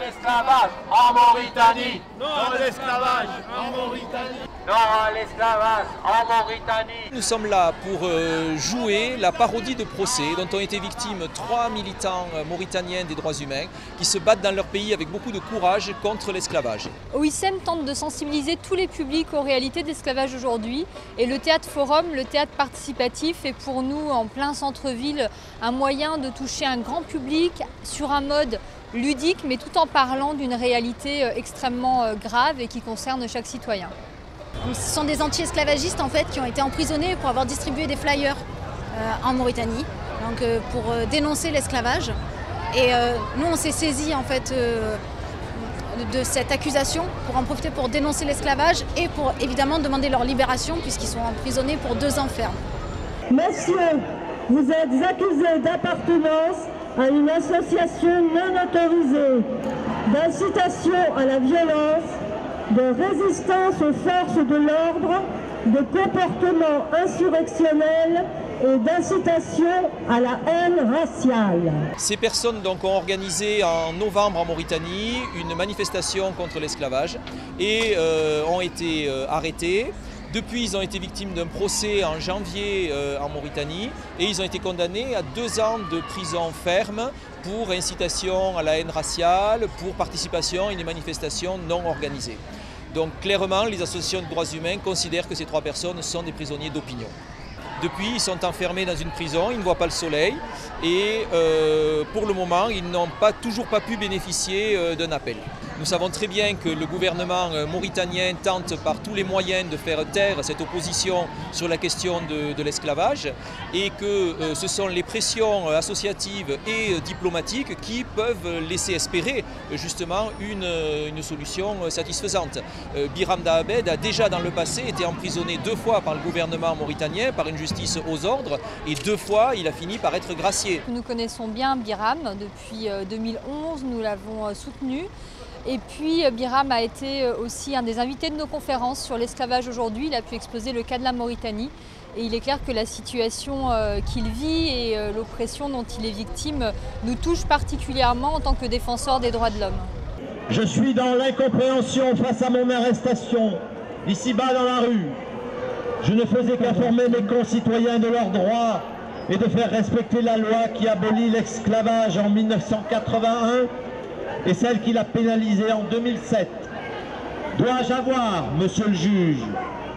l'esclavage en Mauritanie. Non à l'esclavage en Mauritanie. Non à l'esclavage en Mauritanie. Nous sommes là pour jouer la parodie de procès dont ont été victimes 3 militants mauritaniens des droits humains qui se battent dans leur pays avec beaucoup de courage contre l'esclavage. OICEM tente de sensibiliser tous les publics aux réalités de l'esclavage aujourd'hui et le théâtre forum, le théâtre participatif est pour nous en plein centre-ville un moyen de toucher un grand public sur un mode ludique mais tout en parlant d'une réalité extrêmement grave et qui concerne chaque citoyen. Ce sont des anti-esclavagistes en fait, qui ont été emprisonnés pour avoir distribué des flyers en Mauritanie donc, pour dénoncer l'esclavage. Et nous on s'est saisis en fait, de cette accusation pour en profiter pour dénoncer l'esclavage et pour évidemment demander leur libération puisqu'ils sont emprisonnés pour 2 ans ferme. Messieurs, vous êtes accusés d'appartenance à une association non autorisée, d'incitation à la violence, de résistance aux forces de l'ordre, de comportement insurrectionnel et d'incitation à la haine raciale. Ces personnes donc, ont organisé en novembre en Mauritanie une manifestation contre l'esclavage et ont été arrêtés. Depuis, ils ont été victimes d'un procès en janvier en Mauritanie et ils ont été condamnés à 2 ans de prison ferme pour incitation à la haine raciale, pour participation à une manifestation non organisée. Donc clairement, les associations de droits humains considèrent que ces 3 personnes sont des prisonniers d'opinion. Depuis, ils sont enfermés dans une prison, ils ne voient pas le soleil et pour le moment, ils n'ont toujours pas pu bénéficier d'un appel. Nous savons très bien que le gouvernement mauritanien tente par tous les moyens de faire taire cette opposition sur la question de l'esclavage et que ce sont les pressions associatives et diplomatiques qui peuvent laisser espérer justement une solution satisfaisante. Biram Dahabed a déjà dans le passé été emprisonné 2 fois par le gouvernement mauritanien, par une justice aux ordres et 2 fois il a fini par être gracié. Nous connaissons bien Biram depuis 2011, nous l'avons soutenu. Et puis Biram a été aussi un des invités de nos conférences sur l'esclavage aujourd'hui. Il a pu exposer le cas de la Mauritanie. Et il est clair que la situation qu'il vit et l'oppression dont il est victime nous touche particulièrement en tant que défenseur des droits de l'homme. Je suis dans l'incompréhension face à mon arrestation, ici-bas dans la rue. Je ne faisais qu'informer mes concitoyens de leurs droits et de faire respecter la loi qui abolit l'esclavage en 1981 et celle qui l'a pénalisé en 2007. Dois-je avoir, monsieur le juge,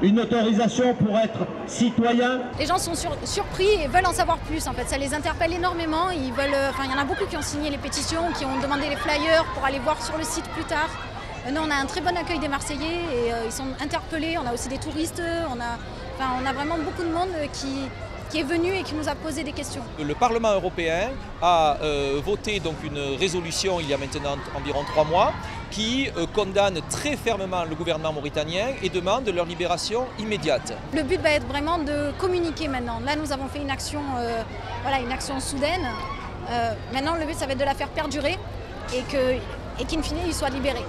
une autorisation pour être citoyen? Les gens sont surpris et veulent en savoir plus en fait, ça les interpelle énormément. Il y en a beaucoup qui ont signé les pétitions, qui ont demandé les flyers pour aller voir sur le site plus tard. Nous on a un très bon accueil des Marseillais et ils sont interpellés, on a aussi des touristes, on a vraiment beaucoup de monde qui est venu et qui nous a posé des questions. Le Parlement européen a voté donc une résolution il y a maintenant environ 3 mois qui condamne très fermement le gouvernement mauritanien et demande leur libération immédiate. Le but va être vraiment de communiquer maintenant. Là nous avons fait une action, une action soudaine. Maintenant le but ça va être de la faire perdurer et qu'in fine il soit libéré.